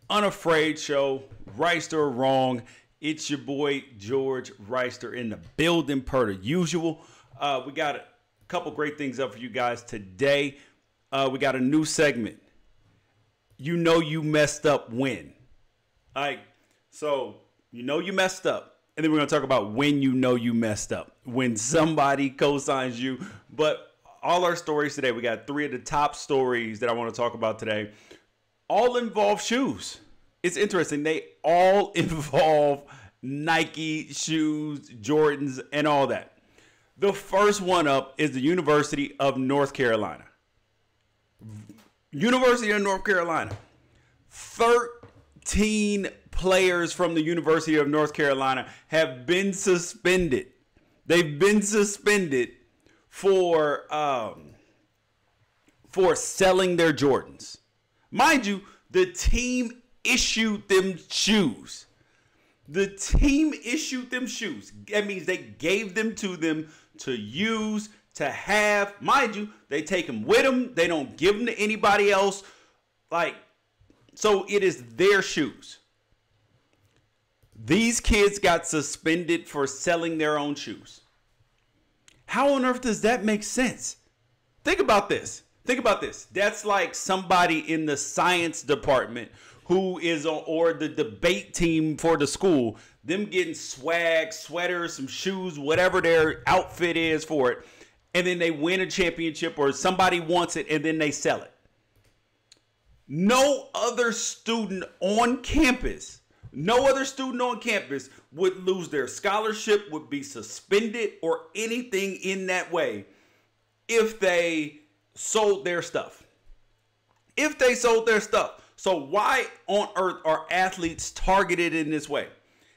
Unafraid Show, Right or Wrong. It's your boy George Reister in the building per the usual. We got a couple great things up for you guys today. We got a new segment. You know you messed up when. So you know you messed up. And then we're going to talk about when you know you messed up. When somebody co-signs you. But all our stories today, we got three of the top stories that I want to talk about today. All involve shoes. It's interesting. They all involve Nike shoes, Jordans, and all that. The first one up is the University of North Carolina. University of North Carolina. 13 players from the University of North Carolina have been suspended. They've been suspended for selling their Jordans. Mind you, the team issued them shoes. The team issued them shoes. That means they gave them to use, to have. Mind you, they take them with them. They don't give them to anybody else. So it is their shoes. These kids got suspended for selling their own shoes. How on earth does that make sense? Think about this. That's like somebody in the science department who is or the debate team for the school, them getting swag, sweaters, some shoes, whatever their outfit is for it, and then they win a championship or somebody wants it and then they sell it. No other student on campus would lose their scholarship, would be suspended, or anything in that way if they sold their stuff. So why on earth are athletes targeted in this way?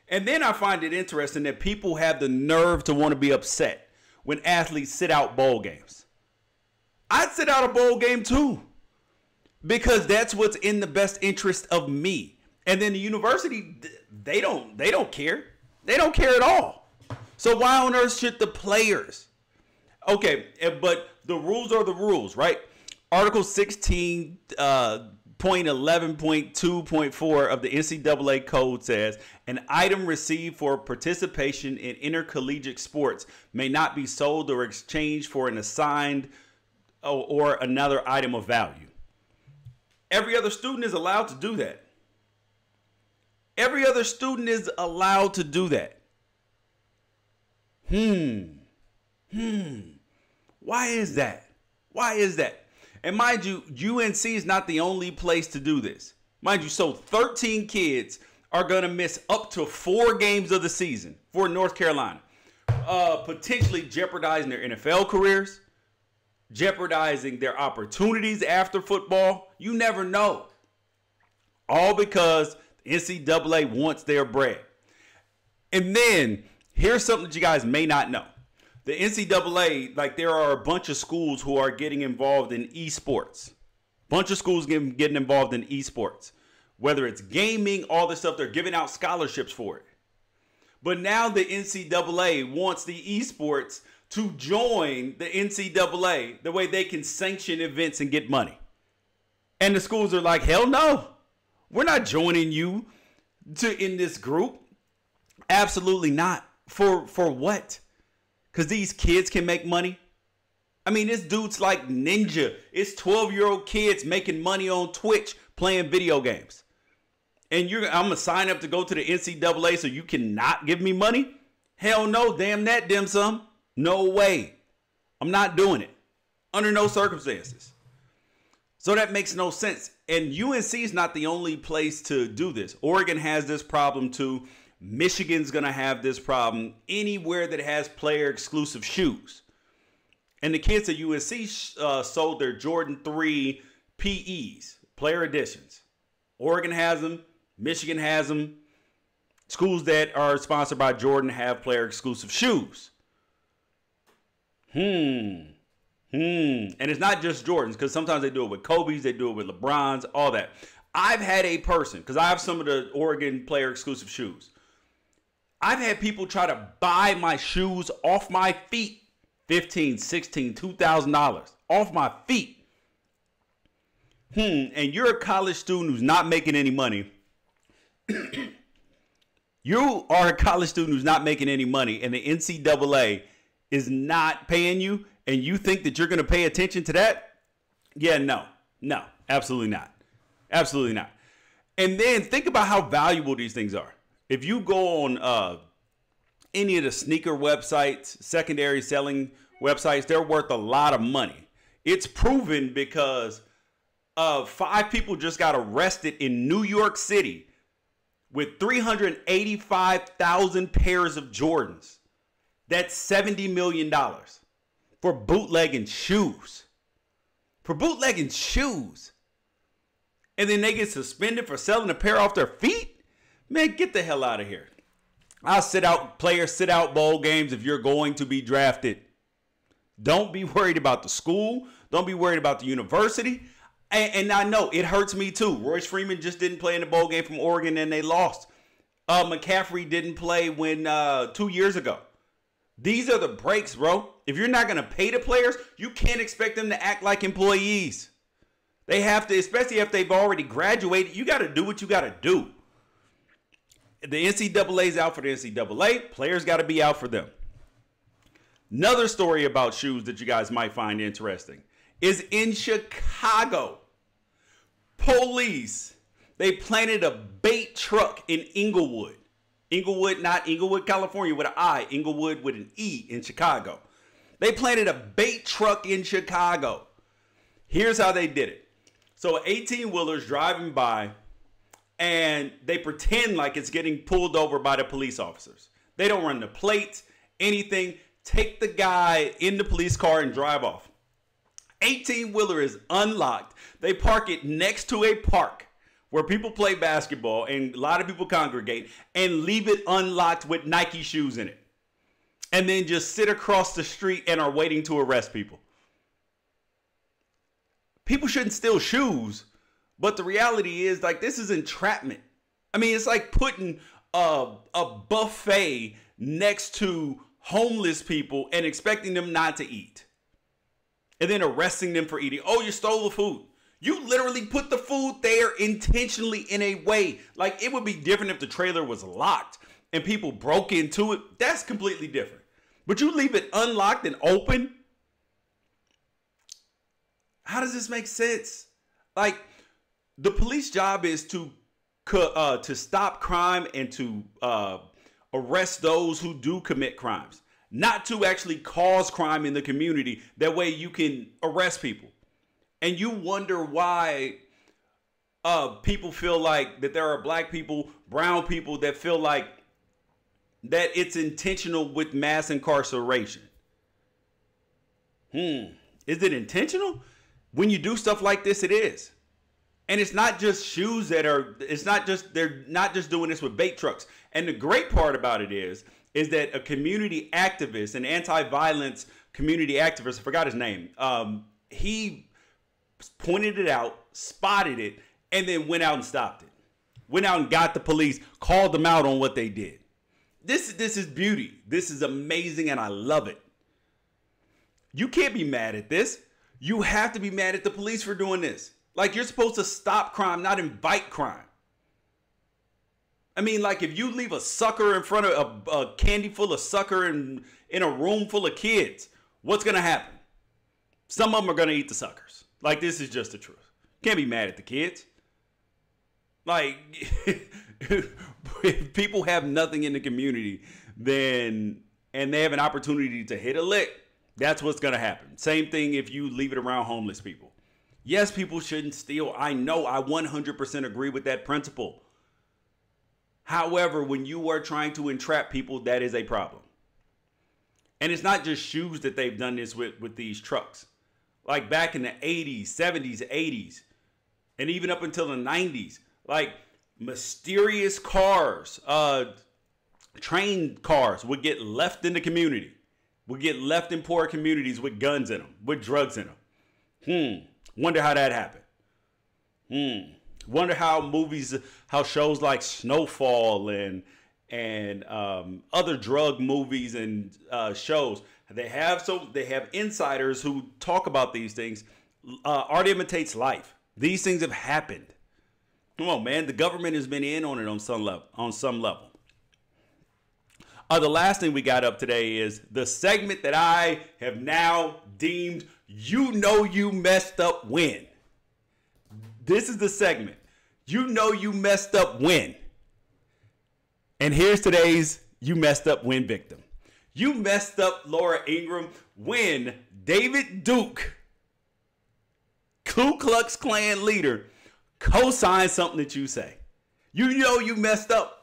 And then I find it interesting that people have the nerve to want to be upset when athletes sit out bowl games. I'd sit out a bowl game too, because that's what's in the best interest of me. And then the university, they don't care. They don't care at all. So why on earth should the players? Okay, but the rules are the rules, right? Article 16.11.2.4 of the NCAA code says an item received for participation in intercollegiate sports may not be sold or exchanged for an assigned or another item of value. Every other student is allowed to do that. Why is that? And mind you, UNC is not the only place to do this. Mind you, so 13 kids are going to miss up to 4 games of the season for North Carolina. Potentially jeopardizing their NFL careers, jeopardizing their opportunities after football. You never know. All because the NCAA wants their bread. And then, here's something that you guys may not know. The NCAA, there are a bunch of schools who are getting involved in esports. Bunch of schools getting involved in esports. Whether it's gaming, all this stuff, they're giving out scholarships for it. But now the NCAA wants the esports to join the NCAA the way they can sanction events and get money. And the schools are like, hell no. We're not joining you in this group. Absolutely not. For what? Because these kids can make money. I mean, this dude's like Ninja. It's 12-year-old kids making money on Twitch playing video games. And I'm going to sign up to go to the NCAA so you cannot give me money? Hell no, damn that, dim sum. No way. I'm not doing it. Under no circumstances. So that makes no sense. And UNC is not the only place to do this. Oregon has this problem too. Michigan's going to have this problem anywhere that has player exclusive shoes. And the kids at UNC sold their Jordan 3 PEs, player editions. Oregon has them. Michigan has them. Schools that are sponsored by Jordan have player exclusive shoes. And it's not just Jordans, because sometimes they do it with Kobe's, they do it with LeBron's, all that. I've had a person, because I have some of the Oregon player exclusive shoes. I've had people try to buy my shoes off my feet. $15, $16, $2,000 off my feet. And you're a college student who's not making any money. You are a college student who's not making any money, and the NCAA is not paying you, and you think that you're going to pay attention to that? Yeah, no, absolutely not. Absolutely not. And then think about how valuable these things are. If you go on any of the sneaker websites, secondary selling websites, they're worth a lot of money. It's proven because 5 people just got arrested in New York City with 385,000 pairs of Jordans. That's $70 million for bootlegging shoes. For bootlegging shoes. And then they get suspended for selling a pair off their feet? Man, get the hell out of here. I'll sit out bowl games if you're going to be drafted. Don't be worried about the school. Don't be worried about the university. And I know it hurts me too. Royce Freeman just didn't play in the bowl game from Oregon and they lost. McCaffrey didn't play when 2 years ago. These are the breaks, bro. If you're not going to pay the players, you can't expect them to act like employees. They have to, especially if they've already graduated, you got to do what you got to do. The NCAA's out for the NCAA. Players got to be out for them. Another story about shoes that you guys might find interesting is in Chicago. Police, they planted a bait truck in Inglewood. Inglewood, not Inglewood, California with an I, Inglewood with an E in Chicago. They planted a bait truck in Chicago. Here's how they did it. So 18-wheeler's driving by and they pretend like it's getting pulled over by the police officers. They don't run the plates, anything. Take the guy in the police car and drive off. 18-wheeler is unlocked. They park it next to a park where people play basketball and a lot of people congregate and leave it unlocked with Nike shoes in it. And then just sit across the street and are waiting to arrest people. People shouldn't steal shoes, but the reality is like this is entrapment. I mean, it's like putting a buffet next to homeless people and expecting them not to eat. And then arresting them for eating. Oh, you stole the food. You literally put the food there intentionally in a way. Like it would be different if the trailer was locked and people broke into it. That's completely different. But you leave it unlocked and open. How does this make sense? Like the police job is to stop crime and to arrest those who do commit crimes. Not to actually cause crime in the community. That way you can arrest people. And you wonder why people feel like that there are black people, brown people that feel like that it's intentional with mass incarceration. Is it intentional? When you do stuff like this, it is. And it's not just shoes they're not just doing this with bait trucks. And the great part about it is that a community activist, an anti-violence community activist, I forgot his name, he pointed it out, spotted it, and then went out and stopped it. Went out and got the police, called them out on what they did. This is beauty. This is amazing, and I love it. You can't be mad at this. You have to be mad at the police for doing this. Like, you're supposed to stop crime, not invite crime. I mean, like, if you leave a sucker in front of a candy full of sucker in a room full of kids, what's going to happen? Some of them are going to eat the suckers. Like, this is just the truth. Can't be mad at the kids. Like, if people have nothing in the community, and they have an opportunity to hit a lick, that's what's going to happen. Same thing if you leave it around homeless people. Yes, people shouldn't steal. I know. I 100% agree with that principle. However, when you are trying to entrap people, that is a problem. And it's not just shoes that they've done this with these trucks. Like back in the 80s, 70s, 80s, and even up until the 90s, like mysterious cars, train cars would get left in the community, would get left in poor communities with guns in them, with drugs in them. Wonder how that happened. Wonder how shows like Snowfall and other drug movies and shows, they have insiders who talk about these things. Art imitates life. These things have happened. Come on, man. The government has been in on it on some level. The last thing we got up today is the segment that I have now deemed You Know You Messed Up When. This is the segment. You know you messed up when. And here's today's You Messed Up When victim. You messed up, Laura Ingraham, when David Duke, Ku Klux Klan leader, co-signed something that you say. You know you messed up.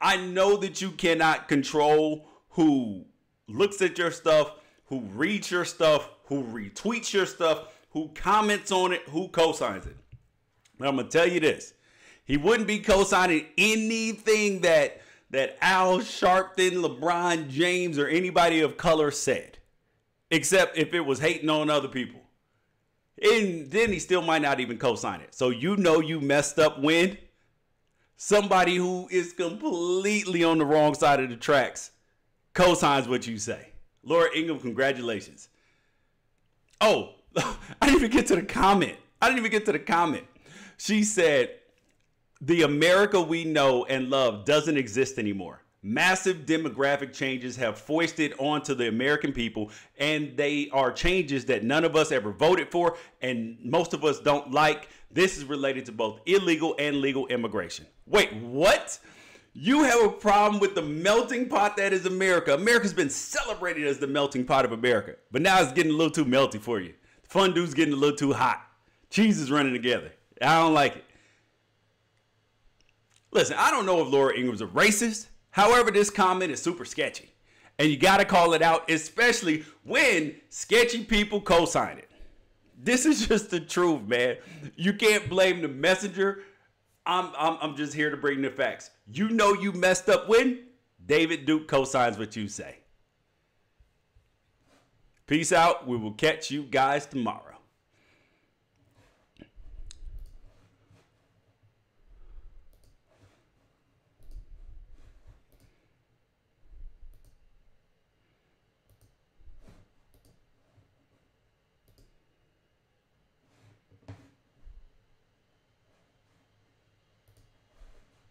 I know that you cannot control who looks at your stuff, who reads your stuff, who retweets your stuff, who comments on it, who co-signs it. But I'm going to tell you this. He wouldn't be co-signing anything that Al Sharpton, LeBron James, or anybody of color said, except if it was hating on other people. And then he still might not even co-sign it. So you know you messed up when somebody who is completely on the wrong side of the tracks co-signs what you say. Laura Ingraham, congratulations. Oh, I didn't even get to the comment. She said, the America we know and love doesn't exist anymore. Massive demographic changes have foisted onto the American people, and they are changes that none of us ever voted for, and most of us don't like. This is related to both illegal and legal immigration. Wait, what? You have a problem with the melting pot that is America. America's been celebrated as the melting pot of America, but now it's getting a little too melty for you. The fondue's getting a little too hot. Cheese is running together. I don't like it. Listen, I don't know if Laura Ingram's a racist. However, this comment is super sketchy. And you got to call it out, especially when sketchy people co-sign it. This is just the truth, man. You can't blame the messenger. I'm just here to bring the facts. You know you messed up when David Duke co-signs what you say. Peace out. We will catch you guys tomorrow.